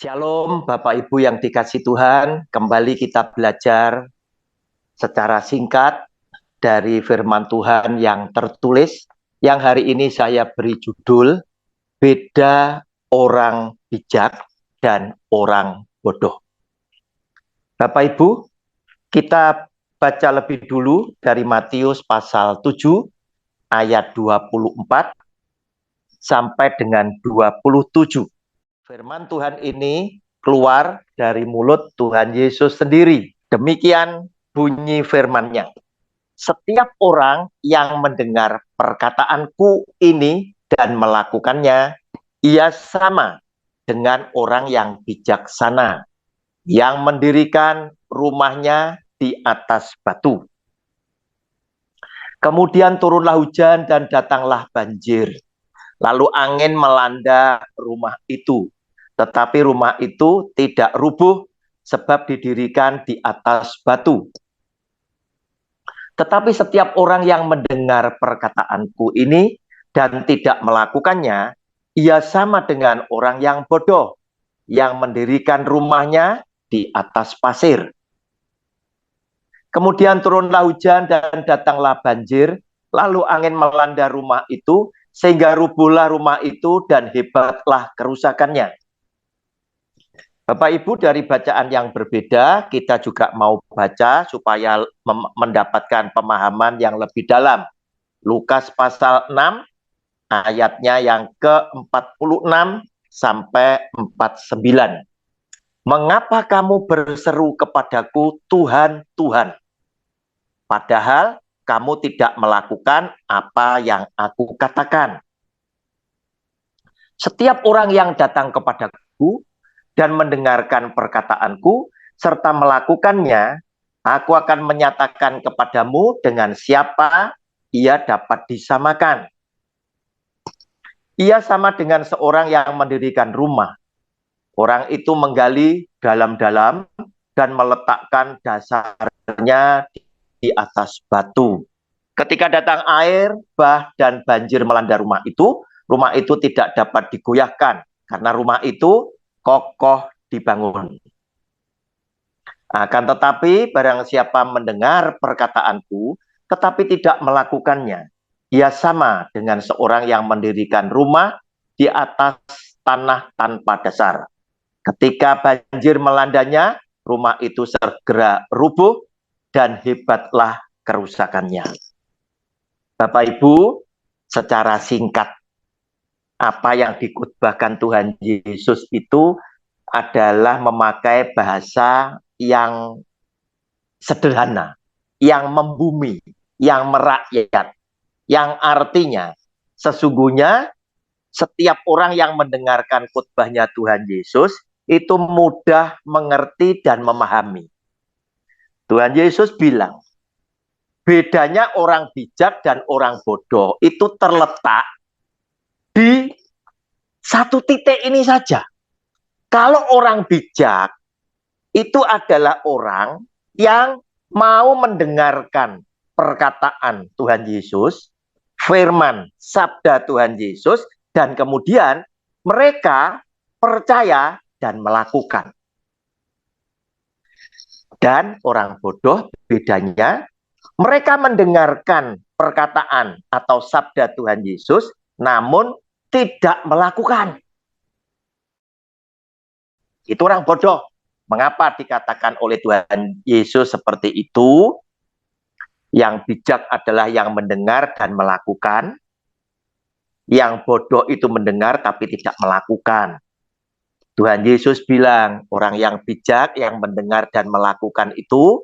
Shalom Bapak Ibu yang dikasih Tuhan, kembali kita belajar secara singkat dari firman Tuhan yang tertulis, yang hari ini saya beri judul, Beda Orang Bijak dan Orang Bodoh. Bapak Ibu, kita baca lebih dulu dari Matius pasal 7 ayat 24 sampai dengan 27. Firman Tuhan ini keluar dari mulut Tuhan Yesus sendiri. Demikian bunyi firman-Nya. Setiap orang yang mendengar perkataanku ini dan melakukannya, ia sama dengan orang yang bijaksana, yang mendirikan rumahnya di atas batu. Kemudian turunlah hujan dan datanglah banjir. Lalu angin melanda rumah itu. Tetapi rumah itu tidak rubuh sebab didirikan di atas batu. Tetapi setiap orang yang mendengar perkataanku ini dan tidak melakukannya, ia sama dengan orang yang bodoh, yang mendirikan rumahnya di atas pasir. Kemudian turunlah hujan dan datanglah banjir, lalu angin melanda rumah itu, sehingga rubuhlah rumah itu dan hebatlah kerusakannya. Bapak Ibu, dari bacaan yang berbeda, kita juga mau baca supaya mendapatkan pemahaman yang lebih dalam. Lukas pasal 6, ayatnya yang ke-46 sampai 49. Mengapa kamu berseru kepadaku, Tuhan, Tuhan? Padahal kamu tidak melakukan apa yang aku katakan. Setiap orang yang datang kepadaku dan mendengarkan perkataanku serta melakukannya, aku akan menyatakan kepadamu dengan siapa ia dapat disamakan. Ia sama dengan seorang yang mendirikan rumah. Orang itu menggali dalam-dalam dan meletakkan dasarnya di atas batu. Ketika datang air, bah, dan banjir melanda rumah itu tidak dapat digoyahkan karena rumah itu kokoh dibangun. Akan tetapi barang siapa mendengar perkataanku tetapi tidak melakukannya, ia sama dengan seorang yang mendirikan rumah di atas tanah tanpa dasar. Ketika banjir melandanya, rumah itu segera rubuh dan hebatlah kerusakannya. Bapak Ibu, secara singkat, apa yang dikutbahkan Tuhan Yesus itu adalah memakai bahasa yang sederhana, yang membumi, yang merakyat, yang artinya sesungguhnya setiap orang yang mendengarkan khotbahnya Tuhan Yesus itu mudah mengerti dan memahami. Tuhan Yesus bilang, bedanya orang bijak dan orang bodoh itu terletak di satu titik ini saja. Kalau orang bijak itu adalah orang yang mau mendengarkan perkataan Tuhan Yesus, firman sabda Tuhan Yesus, dan kemudian mereka percaya dan melakukan. Dan orang bodoh bedanya, mereka mendengarkan perkataan atau sabda Tuhan Yesus, namun tidak melakukan. Itu orang bodoh. Mengapa dikatakan oleh Tuhan Yesus seperti itu? Yang bijak adalah yang mendengar dan melakukan. Yang bodoh itu mendengar tapi tidak melakukan. Tuhan Yesus bilang, orang yang bijak, yang mendengar dan melakukan itu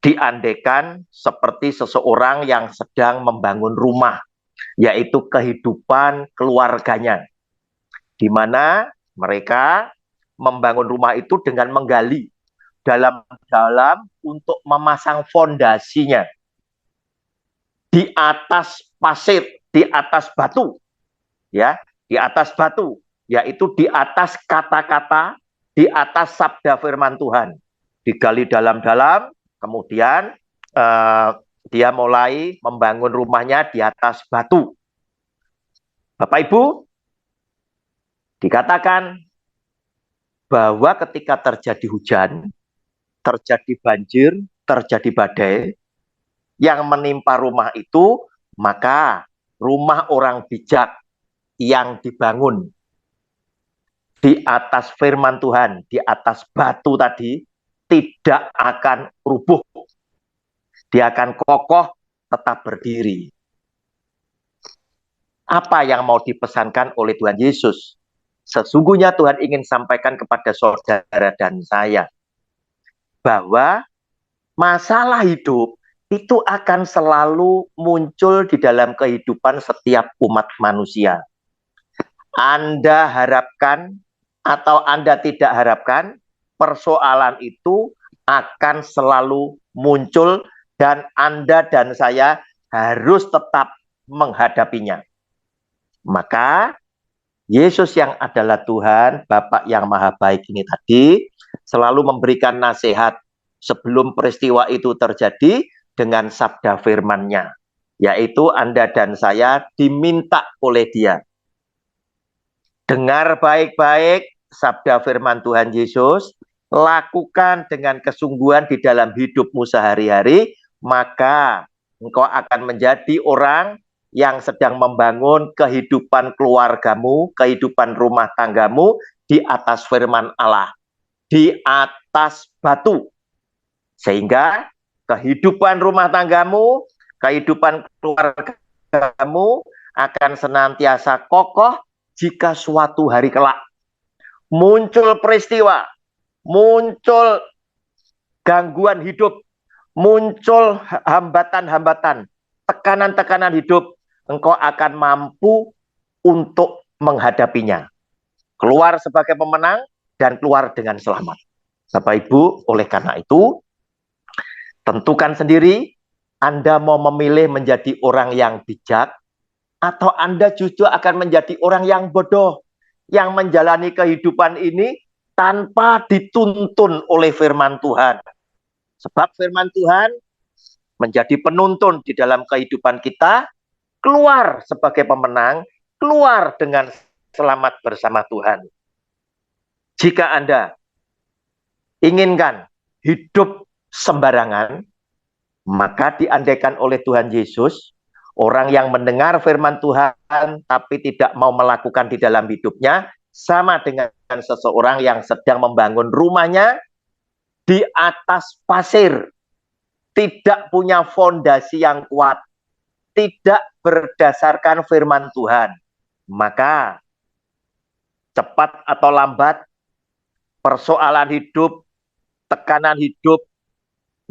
diandekan seperti seseorang yang sedang membangun rumah, yaitu kehidupan keluarganya, di mana mereka membangun rumah itu dengan menggali dalam-dalam untuk memasang fondasinya di atas pasir, di atas batu, ya, di atas batu, yaitu di atas kata-kata, di atas sabda firman Tuhan, digali dalam-dalam, kemudian dia mulai membangun rumahnya di atas batu. Bapak Ibu, dikatakan bahwa ketika terjadi hujan, terjadi banjir, terjadi badai yang menimpa rumah itu, maka rumah orang bijak yang dibangun di atas firman Tuhan, di atas batu tadi, tidak akan rubuh. Dia akan kokoh, tetap berdiri. Apa yang mau dipesankan oleh Tuhan Yesus? Sesungguhnya Tuhan ingin sampaikan kepada saudara dan saya, bahwa masalah hidup itu akan selalu muncul di dalam kehidupan setiap umat manusia. Anda harapkan atau Anda tidak harapkan, persoalan itu akan selalu muncul dan Anda dan saya harus tetap menghadapinya. Maka Yesus yang adalah Tuhan, Bapa yang Maha Baik ini tadi selalu memberikan nasihat sebelum peristiwa itu terjadi dengan sabda firman-Nya, yaitu Anda dan saya diminta oleh Dia. Dengar baik-baik sabda firman Tuhan Yesus, lakukan dengan kesungguhan di dalam hidupmu sehari-hari, maka engkau akan menjadi orang yang sedang membangun kehidupan keluargamu, kehidupan rumah tanggamu di atas firman Allah, di atas batu. Sehingga kehidupan rumah tanggamu, kehidupan keluargamu akan senantiasa kokoh jika suatu hari kelak muncul peristiwa, muncul gangguan hidup, muncul hambatan-hambatan, tekanan-tekanan hidup, engkau akan mampu untuk menghadapinya. Keluar sebagai pemenang dan keluar dengan selamat. Bapak Ibu, oleh karena itu, tentukan sendiri, Anda mau memilih menjadi orang yang bijak, atau Anda justru akan menjadi orang yang bodoh, yang menjalani kehidupan ini tanpa dituntun oleh firman Tuhan. Sebab firman Tuhan menjadi penuntun di dalam kehidupan kita, keluar sebagai pemenang, keluar dengan selamat bersama Tuhan. Jika Anda inginkan hidup sembarangan, maka diandaikan oleh Tuhan Yesus, orang yang mendengar firman Tuhan tapi tidak mau melakukan di dalam hidupnya, sama dengan seseorang yang sedang membangun rumahnya di atas pasir, tidak punya fondasi yang kuat, tidak berdasarkan firman Tuhan. Maka cepat atau lambat, persoalan hidup, tekanan hidup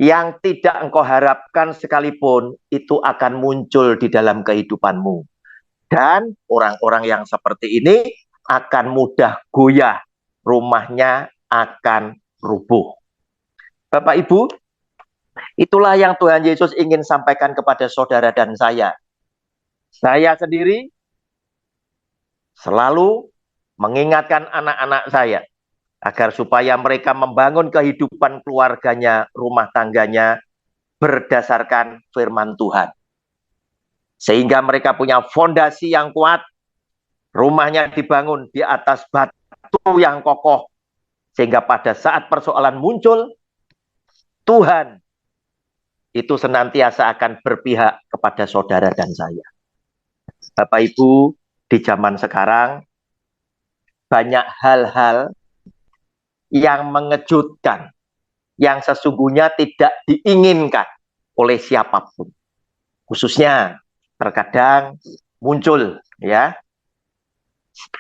yang tidak engkau harapkan sekalipun, itu akan muncul di dalam kehidupanmu. Dan orang-orang yang seperti ini akan mudah goyah, rumahnya akan rubuh. Bapak Ibu, itulah yang Tuhan Yesus ingin sampaikan kepada saudara dan saya. Saya sendiri selalu mengingatkan anak-anak saya, agar supaya mereka membangun kehidupan keluarganya, rumah tangganya, berdasarkan firman Tuhan. Sehingga mereka punya fondasi yang kuat, rumahnya dibangun di atas batu yang kokoh. Sehingga pada saat persoalan muncul, Tuhan itu senantiasa akan berpihak kepada saudara dan saya. Bapak Ibu, di zaman sekarang, banyak hal-hal yang mengejutkan, yang sesungguhnya tidak diinginkan oleh siapapun. Khususnya terkadang muncul ya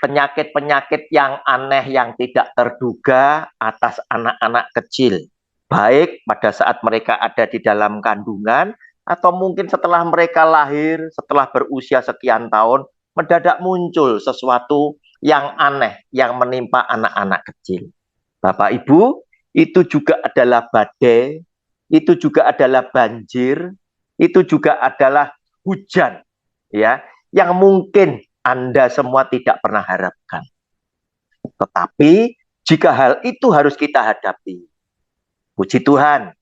penyakit-penyakit yang aneh yang tidak terduga atas anak-anak kecil, baik pada saat mereka ada di dalam kandungan atau mungkin setelah mereka lahir, setelah berusia sekian tahun, mendadak muncul sesuatu yang aneh yang menimpa anak-anak kecil. Bapak Ibu, itu juga adalah badai, itu juga adalah banjir, itu juga adalah hujan, ya, yang mungkin Anda semua tidak pernah harapkan. Tetapi jika hal itu harus kita hadapi, puji Tuhan,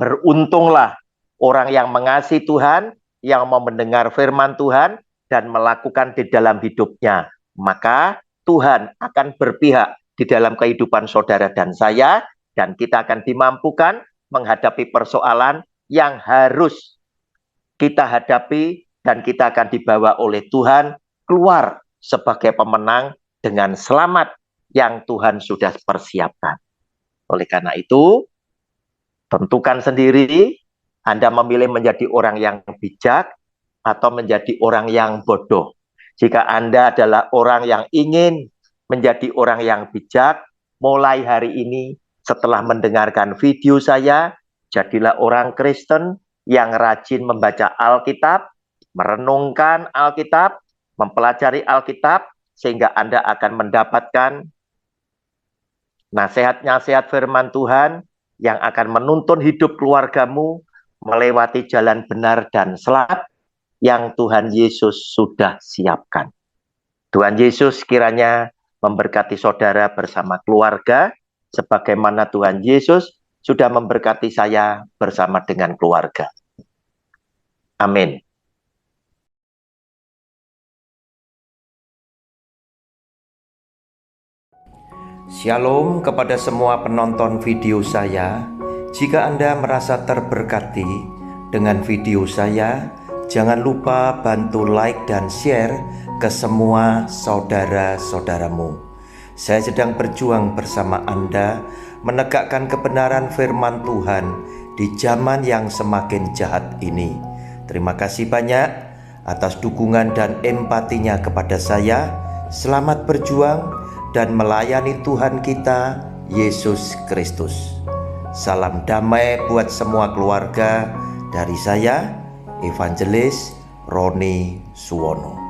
beruntunglah orang yang mengasihi Tuhan, yang mau mendengar firman Tuhan dan melakukan di dalam hidupnya. Maka Tuhan akan berpihak di dalam kehidupan saudara dan saya, dan kita akan dimampukan menghadapi persoalan yang harus kita hadapi, dan kita akan dibawa oleh Tuhan keluar sebagai pemenang dengan selamat yang Tuhan sudah persiapkan. Oleh karena itu, tentukan sendiri, Anda memilih menjadi orang yang bijak atau menjadi orang yang bodoh. Jika Anda adalah orang yang ingin menjadi orang yang bijak, mulai hari ini setelah mendengarkan video saya, jadilah orang Kristen yang rajin membaca Alkitab, merenungkan Alkitab, mempelajari Alkitab, sehingga Anda akan mendapatkan nasihat-nasihat firman Tuhan yang akan menuntun hidup keluargamu melewati jalan benar dan selamat yang Tuhan Yesus sudah siapkan. Tuhan Yesus kiranya memberkati saudara bersama keluarga, sebagaimana Tuhan Yesus sudah memberkati saya bersama dengan keluarga. Amin. Shalom kepada semua penonton video saya. Jika Anda merasa terberkati dengan video saya, jangan lupa bantu like dan share ke semua saudara-saudaramu. Saya sedang berjuang bersama Anda menegakkan kebenaran firman Tuhan di zaman yang semakin jahat ini. Terima kasih banyak atas dukungan dan empatinya kepada saya. Selamat berjuang dan melayani Tuhan kita, Yesus Kristus. Salam damai buat semua keluarga dari saya, Evangelis Roni Suwono.